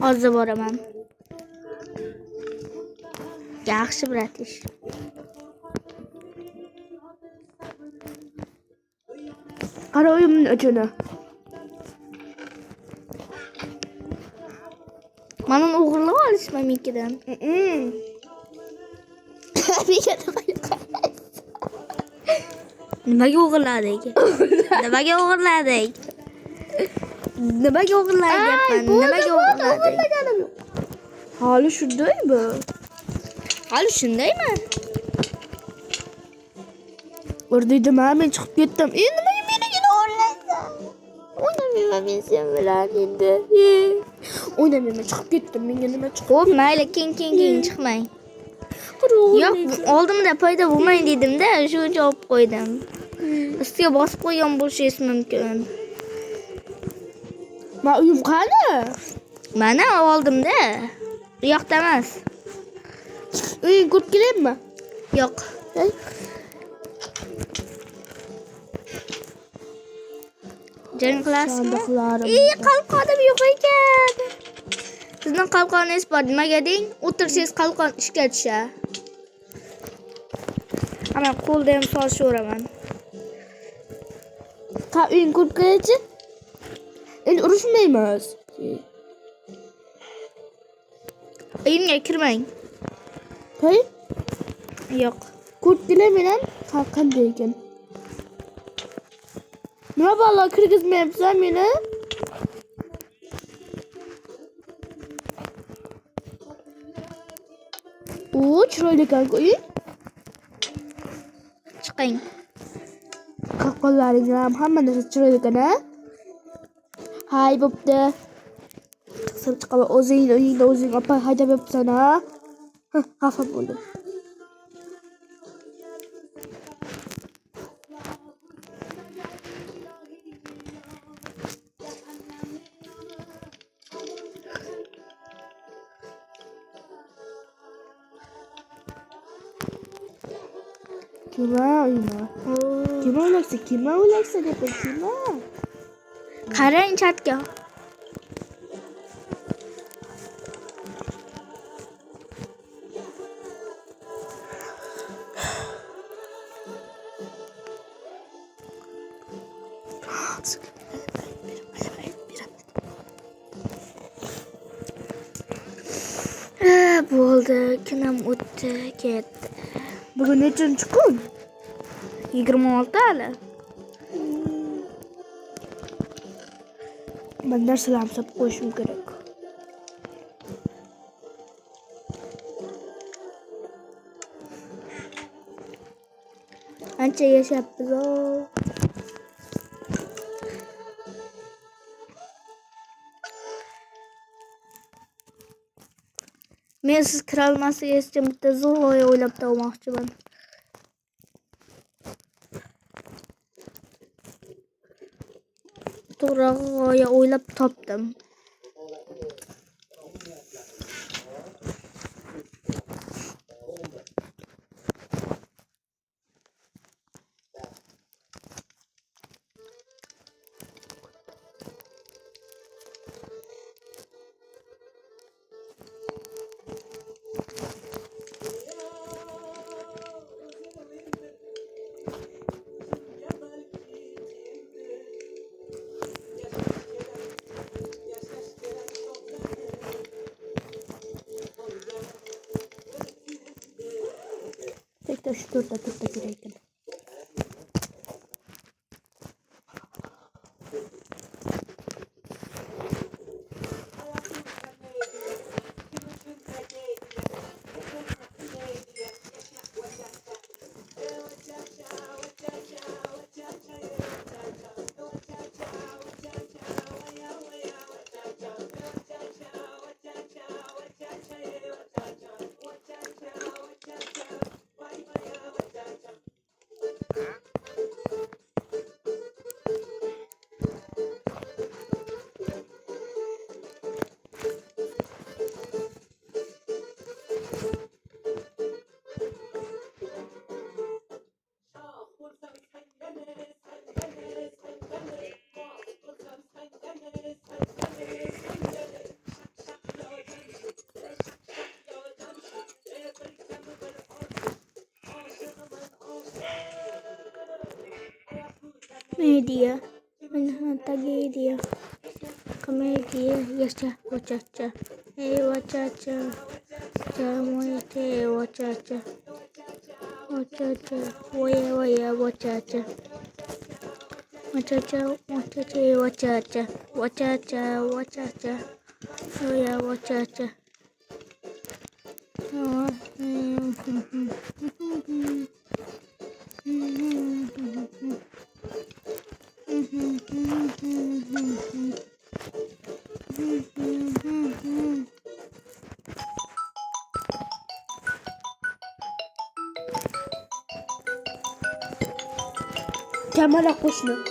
Hozir boraman. Yaxshi bratish. Qara uyimni ichini. Mana o'g'irlab olishmi menkidan? Nimaga o'g'irladik? Nimaga o'g'irladik? Nimaga o'g'irladik? Nimaga o'g'irladik? Hali shundaymi? Hali shundaymi? O'rdiydim, men chiqib ketdim. Nimaga menigina o'g'irlaysan? O'ynamayman men sen bilan endi. O'ynamayman, chiqib ketdim. Menga nima chiqib? Xo'p, mayli, keng chiqmang. Yo'q, oldimda paydo bo'lmang dedim-da, shuncha olib qo'ydim. Ustiga bosib qo'ygan bo'lishingiz mumkin. Men uyim qani? Mana oldimda. Bu yoqda emas. Uying ko'p kelaymi? Yo'q. Jang qilasizmi? Sandiqlarim. Qalqonim yo'q ekan. Sizning qalqoningiz bor, nimaga deng? O'tirsangiz qalqon ishga tushar. Ana qo'lda ham solishaveraman. Uying ko'p kelaychi? Endi urushmaymiz. Uyimga kirmang. Hey? Yo'q. Ko'p kelayman ham qanday ekan? Nima balo kirgizmayapsan meni? Chiroyli ekan uying. Chiqing. Qalqonlaring ham hamma narsa chiroyli ekan-a? Hay, bo'pti. Chiqsam chiqaman. O'zingni uyingda o'zing opa haydab yopsan-a? Xafa bo'ldim. Kima o'ylaksa deb kima? Qarang chatga. Bo'ldi, kunam o'tdi, ketdi. Bugun nechanchi kun? 26 hali. Men narsalarni solib qo'yishim kerak. Ancha yashayapmiz. Men siz kira olmasligingizcha bitta zo'rg'oya o'ylab topmoqchiman. To'g'ri g'oya o'ylab topdim. Shu to'rtta kerak ekan. Media. Tagedia. Comedia. Yacha. Wachacha. Hey wachacha. Chamoite wachacha. Wachacha. Waya wachacha. Wachacha. Wachacha. Wachacha. Waya wachacha. Kamera kuşlu.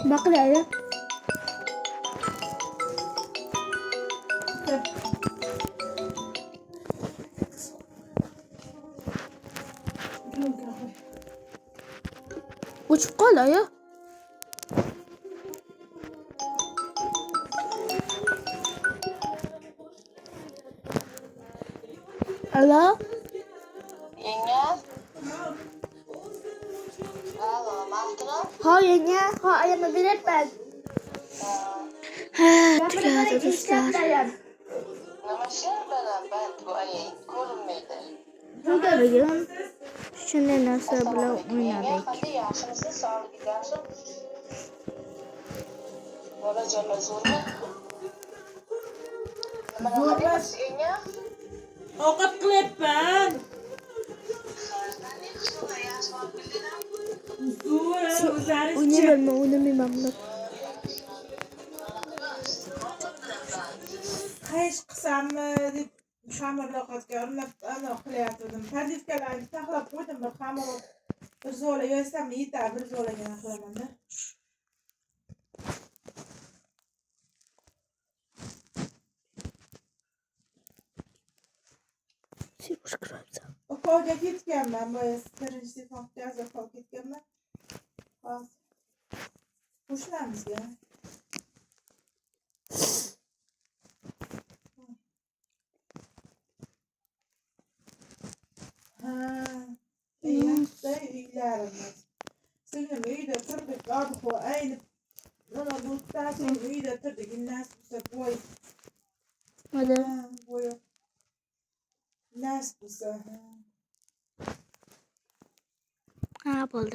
Bak ya. Uçup qol ya. Alo. Yenge. Alo, Mahtura. Ha yenge. Ha ayağımı bilet ben. Tüyada dostlar. Namaskar ben bu ayı ko'rinmaydi. Bugün shunday narsa bilan o'ynadik. Qanday yaxshimisiz? Sog'ligingiz yaxshi? Bolajonlar zo'rmi? Nima qilyapsiz yenge? Ovqat qilyapman. Zo'r, o'zlariz-chi. Oynamayman, oynamayman buni. Qayish qilsammi deb shamirloqatga urinib qilyaptim. Podivkalarni taxlab qo'ydim, bir xamir bir zo'la yoysam yetar, bir zo'lagina qilaman-da. Ukolga ketganman, boya birinchi sinfga azofga ketganman. Hozir qo'shnilamizga. Yaxshi uylarimiz. Singlim uyda turdik, orqu aynib. Mana bu ta'til uyda turdik, nasibsa bo'y. Hadi. Bo'y. Nasibsa. Ha bo'ldi.